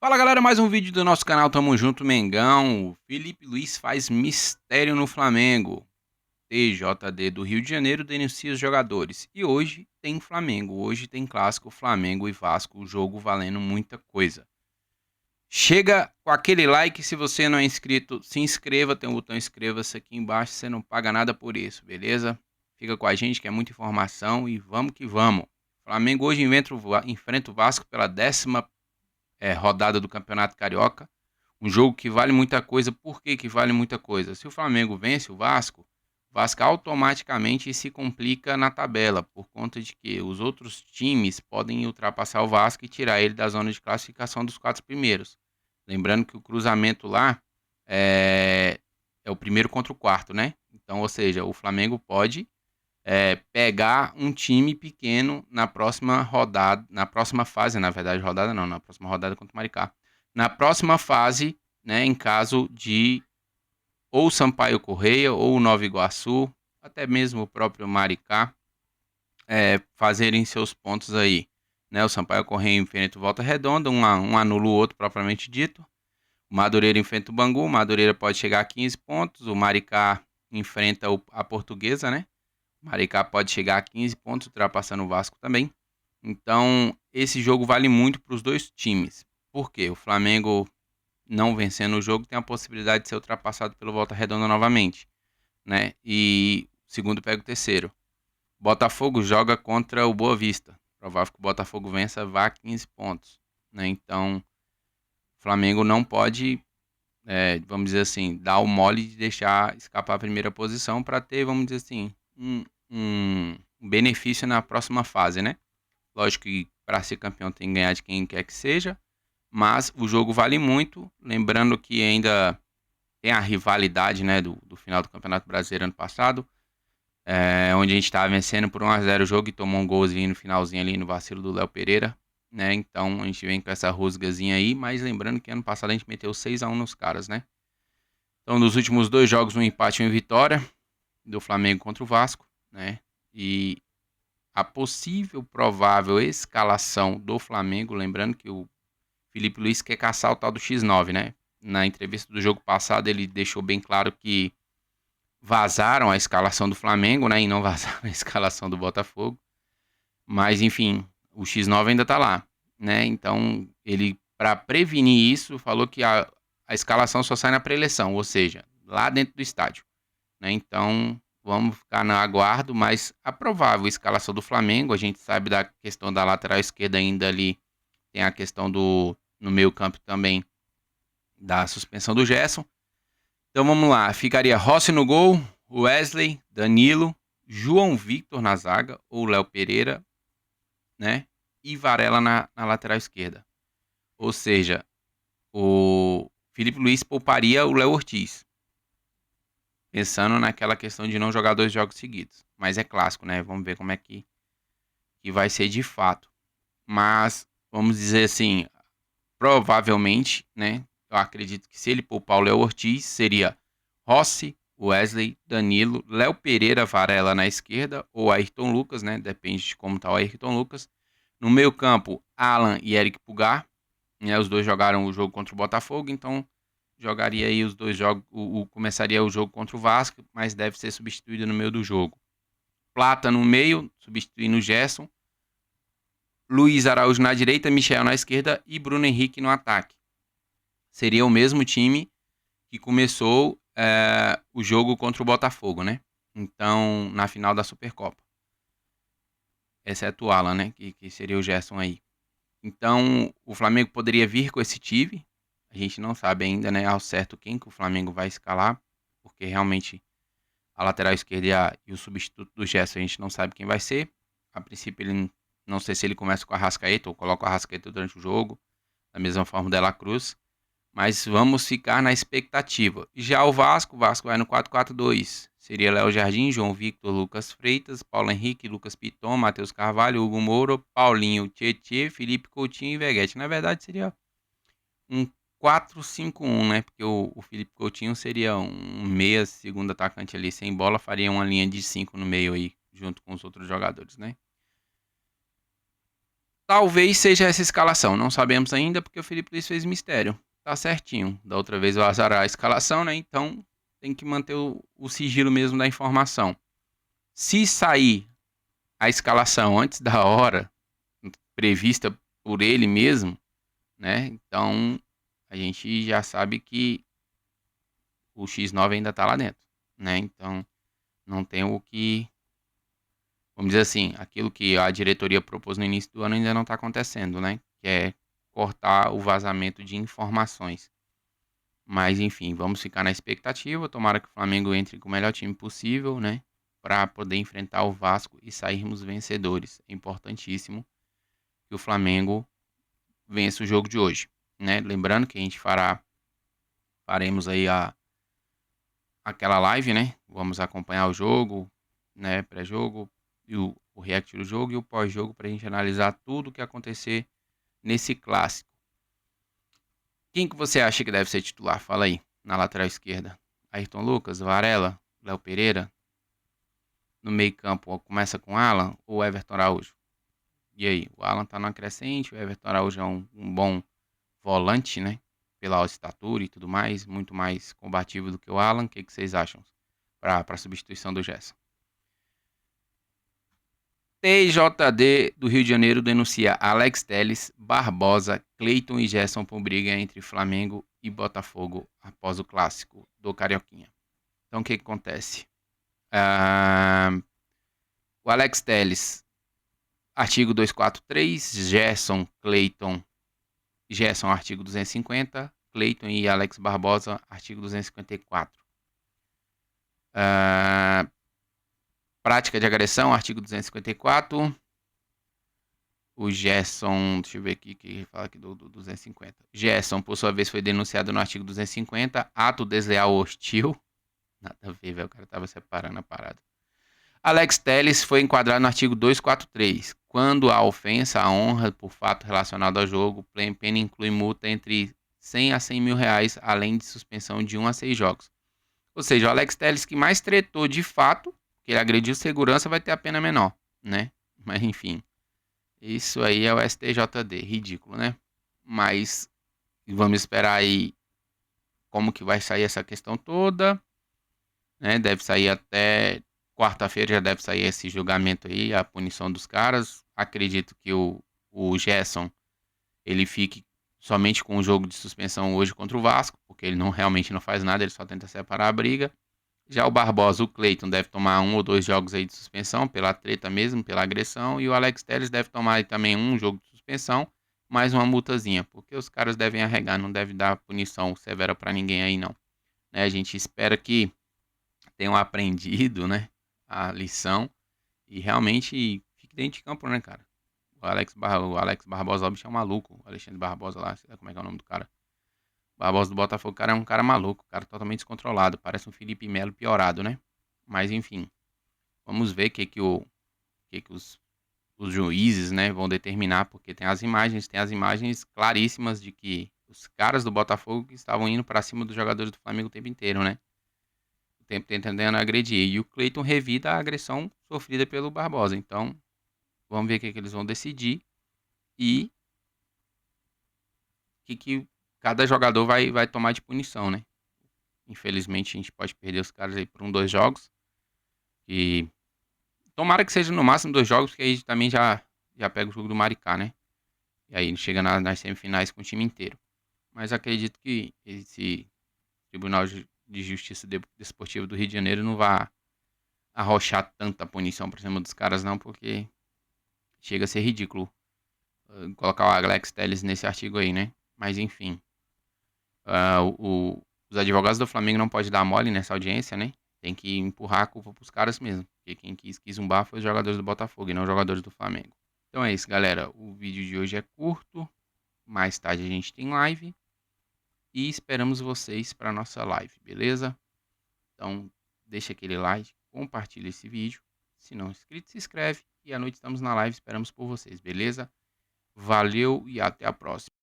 Fala galera, mais um vídeo do nosso canal, tamo junto, Mengão. O Felipe Luiz faz mistério no Flamengo. TJD do Rio de Janeiro denuncia os jogadores. E hoje tem Flamengo, hoje tem clássico Flamengo e Vasco, o jogo valendo muita coisa. Chega com aquele like, se você não é inscrito, se inscreva, tem um botão inscreva-se aqui embaixo, você não paga nada por isso, beleza? Fica com a gente que é muita informação e vamos que vamos. Flamengo hoje enfrenta o Vasco pela 10ª rodada do Campeonato Carioca. Um jogo que vale muita coisa. Por que vale muita coisa? Se o Flamengo vence o Vasco automaticamente se complica na tabela, por conta de que os outros times podem ultrapassar o Vasco e tirar ele da zona de classificação dos 4 primeiros. Lembrando que o cruzamento lá é o primeiro contra o quarto, né? Então, ou seja, o Flamengo pode pegar um time pequeno na próxima rodada, na próxima fase, na verdade, rodada não, na próxima rodada contra o Maricá. Na próxima fase, né, em caso de ou Sampaio Correia, ou Nova Iguaçu, até mesmo o próprio Maricá, fazerem seus pontos aí. Né, o Sampaio Correia enfrenta o Volta Redonda, um anula o outro propriamente dito. O Madureira enfrenta o Bangu, o Madureira pode chegar a 15 pontos, o Maricá enfrenta a Portuguesa, né? Maricá pode chegar a 15 pontos, ultrapassando o Vasco também. Então, esse jogo vale muito para os dois times. Por quê? O Flamengo, não vencendo o jogo, tem a possibilidade de ser ultrapassado pelo Volta Redonda novamente, né? E o segundo pega o terceiro. Botafogo joga contra o Boa Vista. Provável que o Botafogo vença, vá a 15 pontos, né? Então, o Flamengo não pode, vamos dizer assim, dar o mole de deixar escapar a primeira posição para ter, vamos dizer assim, um benefício na próxima fase, né? Lógico que para ser campeão tem que ganhar de quem quer que seja, mas o jogo vale muito. Lembrando que ainda tem a rivalidade, né, do final do Campeonato Brasileiro ano passado, onde a gente estava vencendo por 1-0 o jogo e tomou um golzinho no finalzinho ali no vacilo do Léo Pereira, né? Então a gente vem com essa rusgazinha aí, mas lembrando que ano passado a gente meteu 6-1 nos caras, né? Então nos últimos 2 jogos um empate e uma vitória do Flamengo contra o Vasco, né? E a possível, provável escalação do Flamengo, lembrando que o Felipe Luiz quer caçar o tal do X9, né? Na entrevista do jogo passado ele deixou bem claro que vazaram a escalação do Flamengo, né? E não vazaram a escalação do Botafogo. Mas enfim, o X9 ainda tá lá, né? Então ele, para prevenir isso, falou que a escalação só sai na pré-eleição, ou seja, lá dentro do estádio, né? Então vamos ficar no aguardo, mas a provável escalação do Flamengo, a gente sabe da questão da lateral esquerda ainda ali, tem a questão no meio campo também, da suspensão do Gerson. Então vamos lá, ficaria Rossi no gol, Wesley, Danilo, João Victor na zaga, ou Léo Pereira, né? E Varela na lateral esquerda. Ou seja, o Felipe Luiz pouparia o Léo Ortiz, pensando naquela questão de não jogar 2 jogos seguidos. Mas é clássico, né? Vamos ver como é que vai ser de fato. Mas, vamos dizer assim, provavelmente, né? Eu acredito que se ele poupar o Léo Ortiz, seria Rossi, Wesley, Danilo, Léo Pereira, Varela na esquerda, ou Ayrton Lucas, né? Depende de como tá o Ayrton Lucas. No meio campo, Alan e Eric Pulgar, né? Os dois jogaram o jogo contra o Botafogo, então jogaria aí os dois jogos, começaria o jogo contra o Vasco, mas deve ser substituído no meio do jogo. Plata no meio, substituindo o Gerson. Luiz Araújo na direita, Michel na esquerda e Bruno Henrique no ataque. Seria o mesmo time que começou o jogo contra o Botafogo, né? Então, na final da Supercopa. Exceto o Alan, né? Que seria o Gerson aí. Então, o Flamengo poderia vir com esse time. A gente não sabe ainda, né, ao certo quem que o Flamengo vai escalar, porque realmente a lateral esquerda e o substituto do Gerson a gente não sabe quem vai ser. A princípio, ele não sei se ele começa com a Arrascaeta ou coloca o Arrascaeta durante o jogo, da mesma forma o Dela Cruz. Mas vamos ficar na expectativa. Já o Vasco vai no 4-4-2. Seria Léo Jardim, João Victor, Lucas Freitas, Paulo Henrique, Lucas Piton, Matheus Carvalho, Hugo Moura, Paulinho, Tietê, Felipe Coutinho e Veguete. Na verdade seria um 4-5-1, né? Porque o Felipe Coutinho seria um meia, segundo atacante ali sem bola, faria uma linha de 5 no meio aí, junto com os outros jogadores, né? Talvez seja essa escalação, não sabemos ainda porque o Felipe Luiz fez mistério. Tá certinho. Da outra vez vazaram a escalação, né? Então tem que manter o sigilo mesmo da informação. Se sair a escalação antes da hora prevista por ele mesmo, né? Então a gente já sabe que o X9 ainda tá lá dentro, né? Então não tem o que, vamos dizer assim, aquilo que a diretoria propôs no início do ano ainda não está acontecendo, né? Que é cortar o vazamento de informações. Mas enfim, vamos ficar na expectativa. Tomara que o Flamengo entre com o melhor time possível, né? Para poder enfrentar o Vasco e sairmos vencedores. É importantíssimo que o Flamengo vença o jogo de hoje, né? Lembrando que a gente faremos aí aquela live, né? Vamos acompanhar o jogo, né? Pré-jogo e o react do jogo e o pós-jogo para a gente analisar tudo o que acontecer nesse clássico. Quem que você acha que deve ser titular? Fala aí, na lateral esquerda. Ayrton Lucas, Varela, Léo Pereira. No meio campo, começa com Alan ou Everton Araújo? E aí, o Alan tá na crescente, o Everton Araújo é um bom volante, né? Pela estatura e tudo mais, muito mais combativo do que o Alan. O que vocês acham para a substituição do Gerson? TJD do Rio de Janeiro denuncia Alex Telles, Barbosa, Cleiton e Gerson por briga entre Flamengo e Botafogo após o clássico do Carioquinha. Então o que acontece? O Alex Telles, artigo 243, Gerson, Cleiton, Gerson, artigo 250, Cleiton e Alex Barbosa, artigo 254. Prática de agressão, artigo 254. O Gerson, deixa eu ver aqui que fala aqui do 250. Gerson, por sua vez, foi denunciado no artigo 250, ato desleal hostil. Nada a ver, velho, o cara tava separando a parada. Alex Telles foi enquadrado no artigo 243. Quando a ofensa à honra por fato relacionado ao jogo, pena inclui multa entre 100 a 100 mil reais, além de suspensão de 1 a 6 jogos. Ou seja, o Alex Telles que mais tretou de fato, que ele agrediu segurança, vai ter a pena menor, né? Mas enfim, isso aí é o STJD, ridículo, né? Mas vamos esperar aí como que vai sair essa questão toda, né? Deve sair até quarta-feira, já deve sair esse julgamento aí, a punição dos caras. Acredito que o Gerson, ele fique somente com o jogo de suspensão hoje contra o Vasco, porque ele realmente não faz nada, ele só tenta separar a briga. Já o Barbosa, o Cleiton, deve tomar 1 ou 2 jogos aí de suspensão, pela treta mesmo, pela agressão. E o Alex Telles deve tomar aí também um jogo de suspensão, mais uma multazinha, porque os caras devem arregar, não deve dar punição severa para ninguém aí não. Né? A gente espera que tenham aprendido, né, a lição e realmente fique dentro de campo, né, cara? O Alex Barbosa, o bicho é um maluco. O Alexandre Barbosa lá, sei lá como é que é o nome do cara. Barbosa do Botafogo, o cara é um cara maluco, cara totalmente descontrolado. Parece um Felipe Melo piorado, né? Mas enfim, vamos ver o que os juízes, né, vão determinar, porque tem as imagens claríssimas de que os caras do Botafogo estavam indo para cima dos jogadores do Flamengo o tempo inteiro, né? O tempo tentando agredir. E o Cleiton revida a agressão sofrida pelo Barbosa. Então, vamos ver o que eles vão decidir e o que cada jogador vai tomar de punição, né? Infelizmente, a gente pode perder os caras aí por 1, 2 jogos. E tomara que seja no máximo 2 jogos, porque aí também já pega o jogo do Maricá, né? E aí chega nas semifinais com o time inteiro. Mas acredito que esse Tribunal de Justiça Desportiva do Rio de Janeiro não vai arrochar tanta punição pra cima dos caras não, porque chega a ser ridículo colocar o Alex Telles nesse artigo aí, né? Mas enfim, os advogados do Flamengo não podem dar mole nessa audiência, né? Tem que empurrar a culpa pros caras mesmo, porque quem quis zumbar foi os jogadores do Botafogo e não os jogadores do Flamengo. Então é isso, galera. O vídeo de hoje é curto. Mais tarde a gente tem live. E esperamos vocês para nossa live, beleza? Então, deixa aquele like, compartilha esse vídeo. Se não é inscrito, se inscreve. E à noite estamos na live, esperamos por vocês, beleza? Valeu e até a próxima.